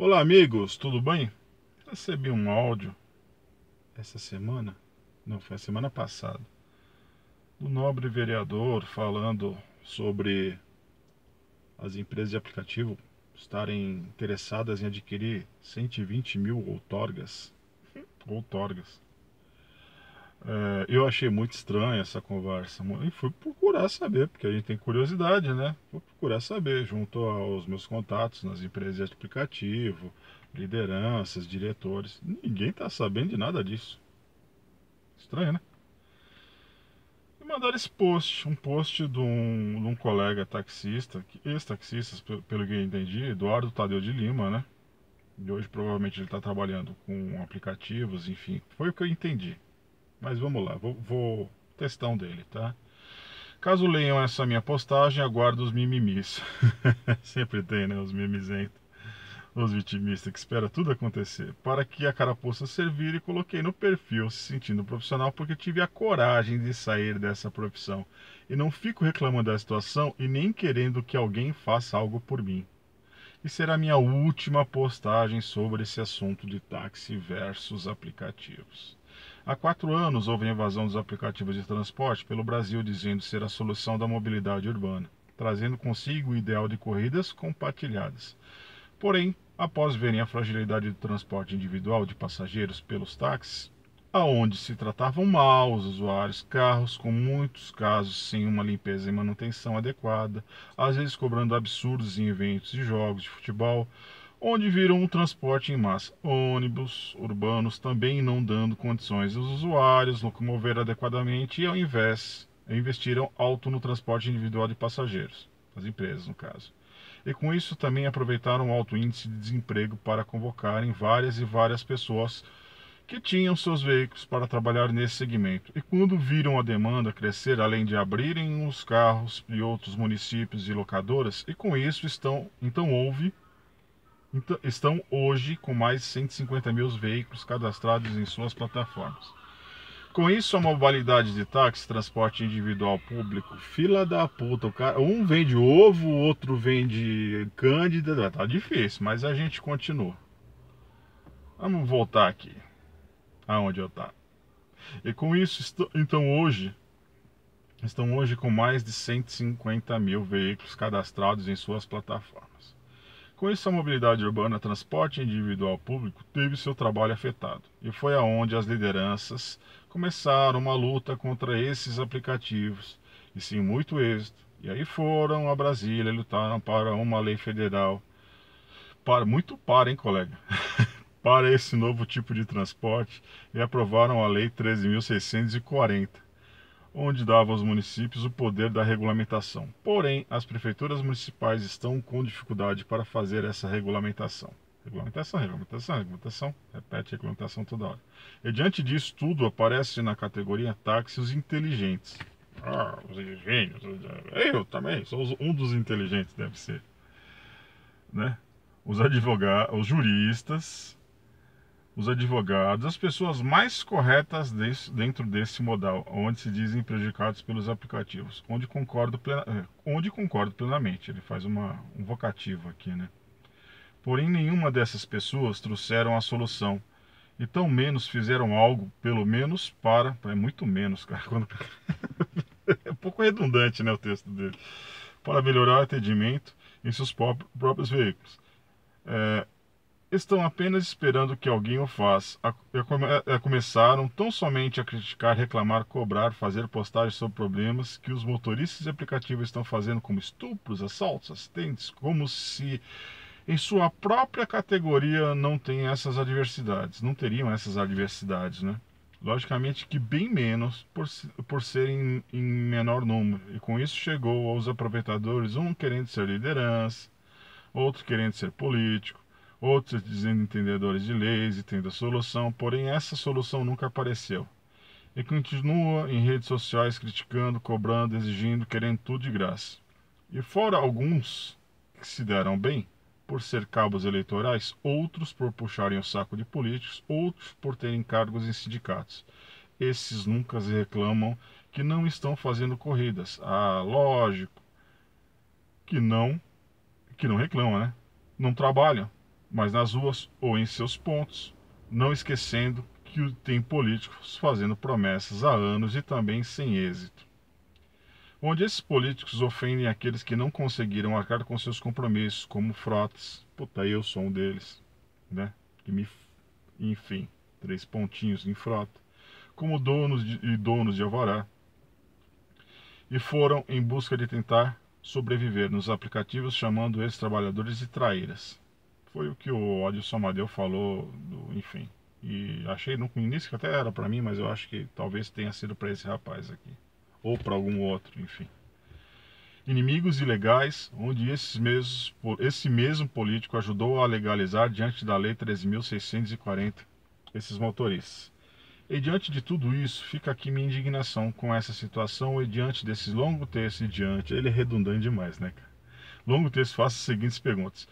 Olá, amigos, tudo bem? Recebi um áudio essa semana, não, foi a semana passada, do nobre vereador falando sobre as empresas de aplicativo estarem interessadas em adquirir 120 mil outorgas. Outorgas. Eu achei muito estranha essa conversa e fui procurar saber, porque a gente tem curiosidade, né? Fui procurar saber, junto aos meus contatos nas empresas de aplicativo, lideranças, diretores. Ninguém tá sabendo de nada disso. Estranho, né? E mandaram esse post, um post de um colega taxista, ex-taxista, pelo que eu entendi, Eduardo Tadeu de Lima, né? E hoje provavelmente ele está trabalhando com aplicativos, enfim, foi o que eu entendi. Mas vamos lá, vou testar um dele, tá? Caso leiam essa minha postagem, aguardo os mimimis. Sempre tem, né? Os mimizentos, os vitimistas que espera tudo acontecer. Para que a carapuça servir, e coloquei no perfil se sentindo profissional porque tive a coragem de sair dessa profissão. E não fico reclamando da situação e nem querendo que alguém faça algo por mim. E será minha última postagem sobre esse assunto de táxi versus aplicativos. Há 4 anos houve a invasão dos aplicativos de transporte pelo Brasil, dizendo ser a solução da mobilidade urbana, trazendo consigo o ideal de corridas compartilhadas. Porém, após verem a fragilidade do transporte individual de passageiros pelos táxis, aonde se tratavam mal os usuários, carros com muitos casos sem uma limpeza e manutenção adequada, às vezes cobrando absurdos em eventos e jogos de futebol, onde viram um transporte em massa, ônibus urbanos também não dando condições aos usuários locomover adequadamente e ao invés investiram alto no transporte individual de passageiros, as empresas no caso. E com isso também aproveitaram o alto índice de desemprego para convocarem várias e várias pessoas que tinham seus veículos para trabalhar nesse segmento. E quando viram a demanda crescer, além de abrirem os carros de outros municípios e locadoras, e com isso estão hoje com mais de 150 mil veículos cadastrados em suas plataformas. Com isso, a modalidade de táxi, transporte individual público, fila da puta, o cara, um vende ovo, o outro vende cândida, tá difícil, mas a gente continua. Vamos voltar aqui, aonde eu estava. E com isso, estão hoje com mais de 150 mil veículos cadastrados em suas plataformas. Com isso, a mobilidade urbana, transporte individual público, teve seu trabalho afetado. E foi aonde as lideranças começaram uma luta contra esses aplicativos, e sim muito êxito. E aí foram a Brasília, lutaram para uma lei federal, hein, colega? Para esse novo tipo de transporte e aprovaram a Lei 13.640, onde dava aos municípios o poder da regulamentação. Porém, as prefeituras municipais estão com dificuldade para fazer essa regulamentação. Regulamentação, repete regulamentação toda hora. E diante disso tudo, aparece na categoria táxi os inteligentes. Os gênios. Eu também sou um dos inteligentes, deve ser. Né? Os advogados, os advogados, as pessoas mais corretas dentro desse modal, onde se dizem prejudicados pelos aplicativos, onde concordo plenamente. Ele faz um vocativo aqui, né? Porém, nenhuma dessas pessoas trouxeram a solução e tão menos fizeram algo, pelo menos é muito menos, cara. É um pouco redundante, né, o texto dele, para melhorar o atendimento em seus próprios veículos. É, Estão apenas esperando que alguém o faça. Começaram tão somente a criticar, reclamar, cobrar, fazer postagens sobre problemas que os motoristas de aplicativo estão fazendo, como estupros, assaltos, acidentes, como se em sua própria categoria não tem essas adversidades, não teriam essas adversidades, né? Logicamente que bem menos por serem em menor número. E com isso chegou aos aproveitadores, um querendo ser liderança, outro querendo ser político, outros dizendo entendedores de leis e tendo a solução, porém essa solução nunca apareceu. E continua em redes sociais criticando, cobrando, exigindo, querendo tudo de graça. E fora alguns que se deram bem, por ser cabos eleitorais, outros por puxarem o saco de políticos, outros por terem cargos em sindicatos. Esses nunca reclamam que não estão fazendo corridas. Ah, lógico que não reclamam, né? Não trabalham. mas nas ruas ou em seus pontos, não esquecendo que tem políticos fazendo promessas há anos e também sem êxito. Onde esses políticos ofendem aqueles que não conseguiram arcar com seus compromissos, como frotas. Puta, eu sou um deles, né? Enfim, 3 pontinhos em frota. Como donos de alvará. E foram em busca de tentar sobreviver nos aplicativos, chamando esses trabalhadores de traíras. Foi o que o Adilson Amadeu falou, enfim. E achei no início que até era para mim, mas eu acho que talvez tenha sido para esse rapaz aqui. Ou para algum outro, enfim. Inimigos ilegais, onde esse mesmo político ajudou a legalizar diante da Lei 13.640 esses motoristas. E diante de tudo isso, fica aqui minha indignação com essa situação e diante desse longo texto ele é redundante demais, né, cara? Longo texto, faço as seguintes perguntas.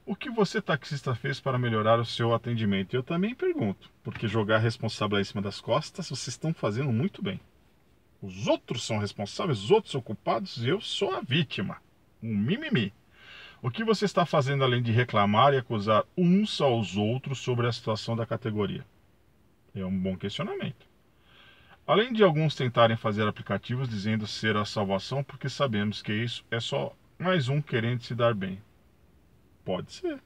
O que você, taxista, fez para melhorar o seu atendimento? Eu também pergunto, porque jogar a responsabilidade em cima das costas, vocês estão fazendo muito bem. Os outros são responsáveis, os outros são culpados e eu sou a vítima. Um mimimi. O que você está fazendo além de reclamar e acusar uns aos outros sobre a situação da categoria? É um bom questionamento. Além de alguns tentarem fazer aplicativos dizendo ser a salvação, porque sabemos que isso é só mais um querendo se dar bem. Pode ser,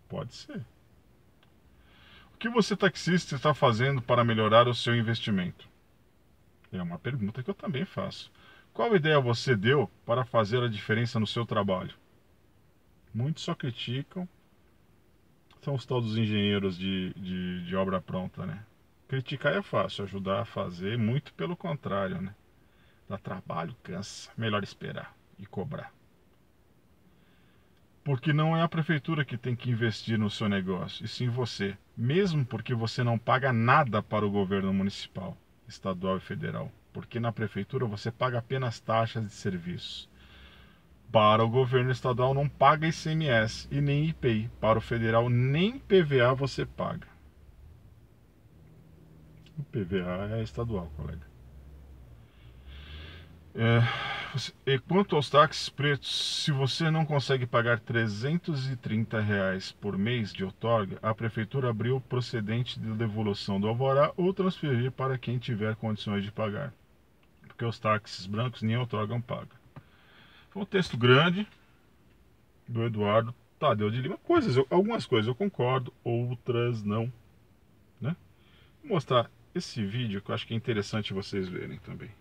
pode ser. O que você, taxista, está fazendo para melhorar o seu investimento? É uma pergunta que eu também faço. Qual ideia você deu para fazer a diferença no seu trabalho? Muitos só criticam. São os tal dos engenheiros de obra pronta, né? Criticar é fácil, ajudar a fazer, muito pelo contrário, né? Dá trabalho, cansa. Melhor esperar e cobrar. Porque não é a prefeitura que tem que investir no seu negócio, e sim você. Mesmo porque você não paga nada para o governo municipal, estadual e federal. Porque na prefeitura você paga apenas taxas de serviços. Para o governo estadual não paga ICMS e nem IPI. Para o federal nem PVA você paga. O PVA é estadual, colega. E quanto aos táxis pretos, se você não consegue pagar R$ 330 por mês de outorga, a prefeitura abriu o procedente de devolução do alvará ou transferir para quem tiver condições de pagar. Porque os táxis brancos nem outorgam paga. Foi um texto grande do Eduardo Tadeu de Lima. Algumas coisas eu concordo, outras não, né? Vou mostrar esse vídeo que eu acho que é interessante vocês verem também.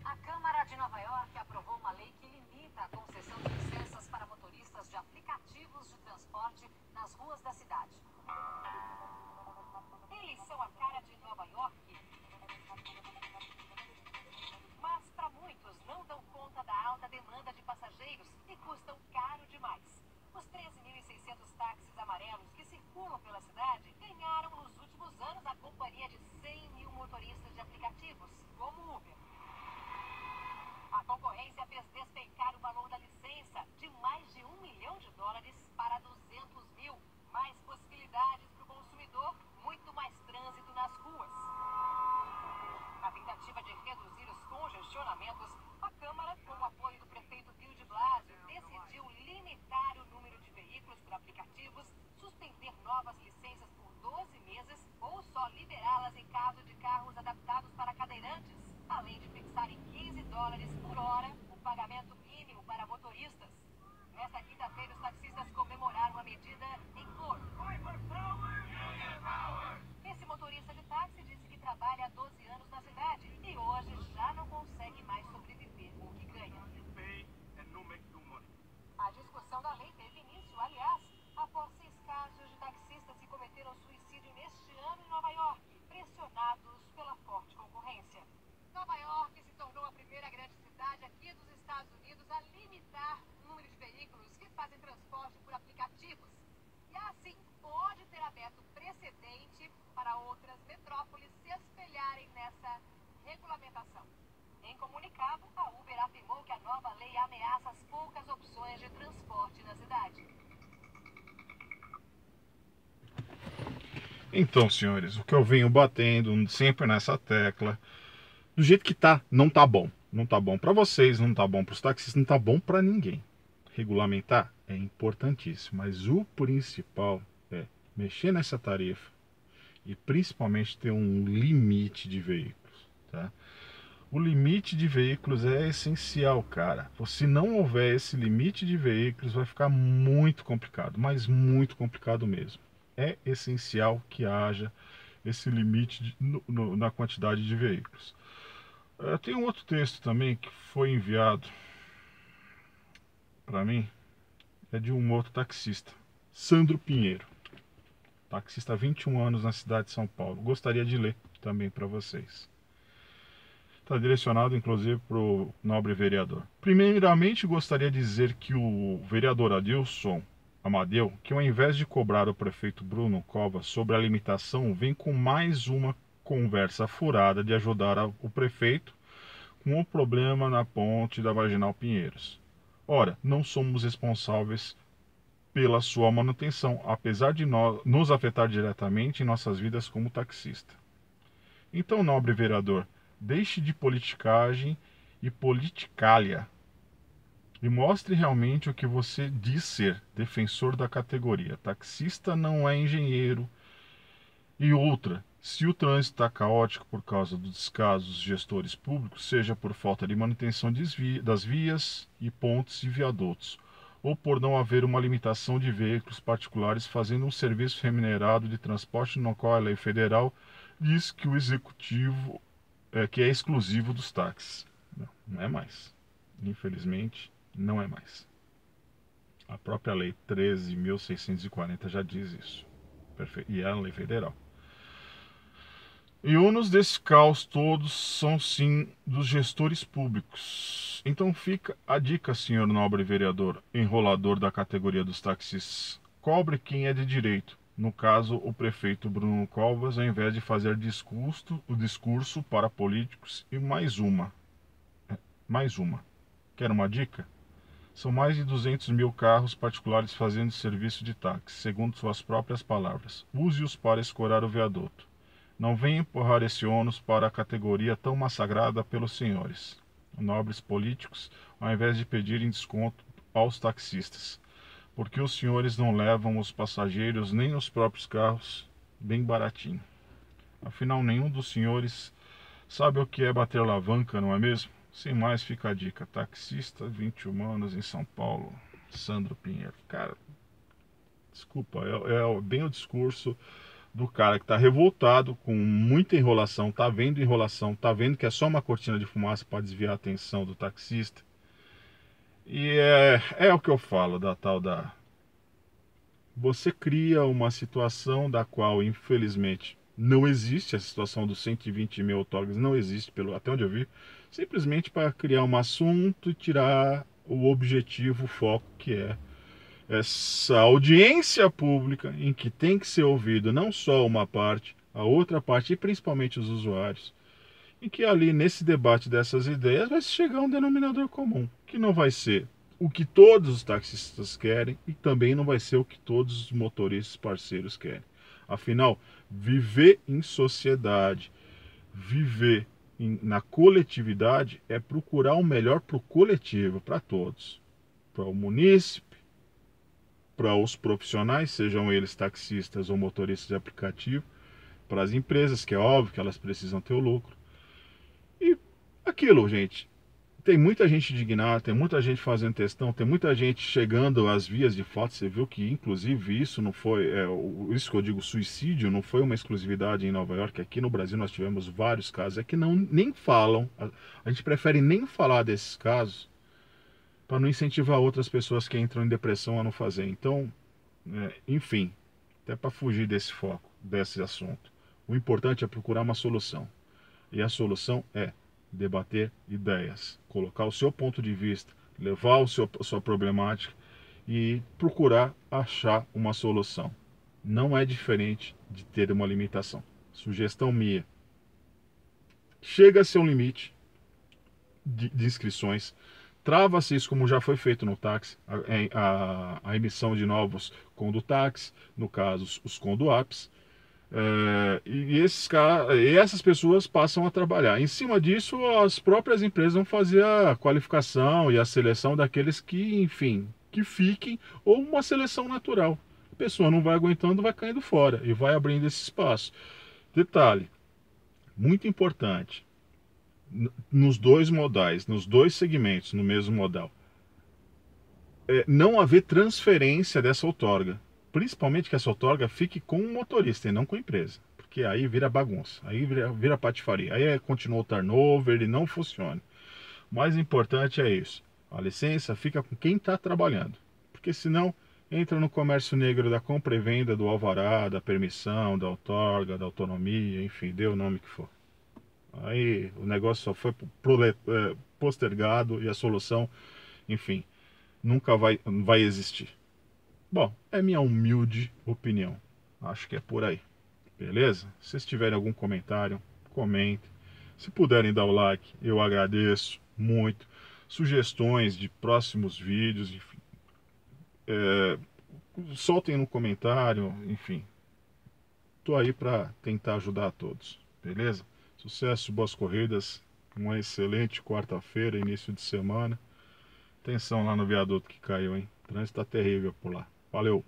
A Câmara de Nova York aprovou uma lei que limita a concessão de licenças para motoristas de aplicativos de transporte nas ruas da cidade. Eles são a cara de Nova York, mas para muitos não dão conta da alta demanda de passageiros e custam caro demais. Os 13.600 táxis amarelos que circulam pela cidade ganharam nos últimos anos a companhia de 100 mil motoristas de aplicativos, como Uber. A concorrência fez despencar o valor da licença de mais de $1 milhão para 200 mil. Mais possibilidades para o consumidor, muito mais trânsito nas ruas. Na tentativa de reduzir os congestionamentos, a Câmara, com o apoio do prefeito Bill de Blasio, decidiu limitar o número de veículos por aplicativos, suspender novas licenças por 12 meses ou só liberá-las em caso de carros adaptados para cadeirantes, além de fixar em $15 por hora o pagamento mínimo para motoristas. Nesta quinta-feira, os taxistas comemoraram a medida em cor. Esse motorista de táxi disse que trabalha há 12 anos na cidade e hoje já não consegue mais sobreviver com o que ganha. A discussão da lei teve início, aliás, após 6 casos de taxistas que cometeram suicídio neste ano em Nova York, pressionados pela forte concorrência. Nova York se tornou a primeira grande cidade aqui dos Estados Unidos a limitar o número de veículos que fazem transporte por aplicativos. E assim pode ter aberto precedente para outras metrópoles se espelharem nessa regulamentação. Em comunicado, a Uber afirmou que a nova lei ameaça as poucas opções de transporte na cidade. Então, senhores, o que eu venho batendo sempre nessa tecla, do jeito que tá, não tá bom. Não tá bom para vocês, não tá bom para os taxistas, não tá bom para ninguém. Regulamentar é importantíssimo, mas o principal é mexer nessa tarifa e principalmente ter um limite de veículos, tá? O limite de veículos é essencial, cara. Se não houver esse limite de veículos, vai ficar muito complicado, mas muito complicado mesmo. É essencial que haja esse limite na quantidade de veículos. Tem um outro texto também que foi enviado para mim, é de um outro taxista, Sandro Pinheiro, taxista há 21 anos na cidade de São Paulo. Gostaria de ler também para vocês. Está direcionado, inclusive, para o nobre vereador. Primeiramente, gostaria de dizer que o vereador Adilson Amadeu, que ao invés de cobrar o prefeito Bruno Covas sobre a limitação, vem com mais uma conversa furada de ajudar o prefeito com o problema na ponte da Marginal Pinheiros. Ora, não somos responsáveis pela sua manutenção, apesar de nos afetar diretamente em nossas vidas como taxista. Então, nobre vereador, deixe de politicagem e politicalha e mostre realmente o que você diz ser, defensor da categoria. Taxista não é engenheiro. E outra, se o trânsito está caótico por causa dos descasos dos gestores públicos, seja por falta de manutenção das vias e pontes e viadutos, ou por não haver uma limitação de veículos particulares fazendo um serviço remunerado de transporte no qual a lei federal diz que o executivo que é exclusivo dos táxis. Não é mais. Infelizmente, não é mais. A própria lei 13.640 já diz isso. E é a lei federal. E ônus desse caos todos são sim dos gestores públicos. Então fica a dica, senhor nobre vereador, enrolador da categoria dos taxistas. Cobre quem é de direito. No caso, o prefeito Bruno Covas, ao invés de fazer o discurso para políticos. E mais uma. Quer uma dica? São mais de 200 mil carros particulares fazendo serviço de táxi, segundo suas próprias palavras. Use-os para escorar o viaduto. Não venha empurrar esse ônus para a categoria tão massacrada pelos senhores, nobres políticos, ao invés de pedirem desconto aos taxistas, porque os senhores não levam os passageiros nem os próprios carros bem baratinho. Afinal, nenhum dos senhores sabe o que é bater alavanca, não é mesmo? Sem mais, fica a dica. Taxista, 21 anos em São Paulo, Sandro Pinheiro. Cara, desculpa, é bem o discurso do cara que tá revoltado com muita enrolação, tá vendo enrolação, tá vendo que é só uma cortina de fumaça para desviar a atenção do taxista. E é o que eu falo da tal da... Você cria uma situação da qual, infelizmente, não existe. A situação dos 120 mil autógrafos não existe, até onde eu vi, simplesmente para criar um assunto e tirar o objetivo, o foco, que é essa audiência pública em que tem que ser ouvido não só uma parte, a outra parte e principalmente os usuários, em que ali nesse debate dessas ideias vai chegar a um denominador comum, que não vai ser o que todos os taxistas querem e também não vai ser o que todos os motoristas parceiros querem. Afinal, viver em sociedade, viver na coletividade é procurar o melhor para o coletivo, para todos, para o munícipe, para os profissionais, sejam eles taxistas ou motoristas de aplicativo, para as empresas, que é óbvio que elas precisam ter o lucro. E aquilo, gente, tem muita gente indignada, tem muita gente fazendo textão, tem muita gente chegando às vias de fato. Você viu que, inclusive, isso não foi, isso que eu digo, suicídio, não foi uma exclusividade em Nova York. Aqui no Brasil nós tivemos vários casos, é que nem falam, a gente prefere nem falar desses casos, para não incentivar outras pessoas que entram em depressão a não fazer. Então, enfim, até para fugir desse foco, desse assunto, o importante é procurar uma solução. E a solução é debater ideias, colocar o seu ponto de vista, levar a sua problemática e procurar achar uma solução. Não é diferente de ter uma limitação. Sugestão minha. Chega a ser um limite de inscrições. Trava-se isso, como já foi feito no táxi, a emissão de novos condutáxi, no caso os conduapes, e essas pessoas passam a trabalhar. Em cima disso, as próprias empresas vão fazer a qualificação e a seleção daqueles que, enfim, que fiquem, ou uma seleção natural. A pessoa não vai aguentando, vai caindo fora e vai abrindo esse espaço. Detalhe, muito importante, nos dois modais, nos dois segmentos, no mesmo modal, não haver transferência dessa outorga. Principalmente que essa outorga fique com o motorista e não com a empresa. Porque aí vira bagunça, aí vira patifaria. Aí continua o turnover e não funciona. O mais importante é isso. A licença fica com quem está trabalhando. Porque senão entra no comércio negro da compra e venda do alvará, da permissão, da outorga, da autonomia, enfim, dê o nome que for. Aí o negócio só foi postergado e a solução, enfim, nunca vai existir. Bom, é minha humilde opinião. Acho que é por aí. Beleza? Se vocês tiverem algum comentário, comentem. Se puderem dar o like, eu agradeço muito. Sugestões de próximos vídeos, enfim, soltem no comentário, enfim. Tô aí para tentar ajudar a todos. Beleza? Sucesso, boas corridas. Uma excelente quarta-feira, início de semana. Atenção lá no viaduto que caiu, hein? O trânsito tá terrível por lá. Valeu!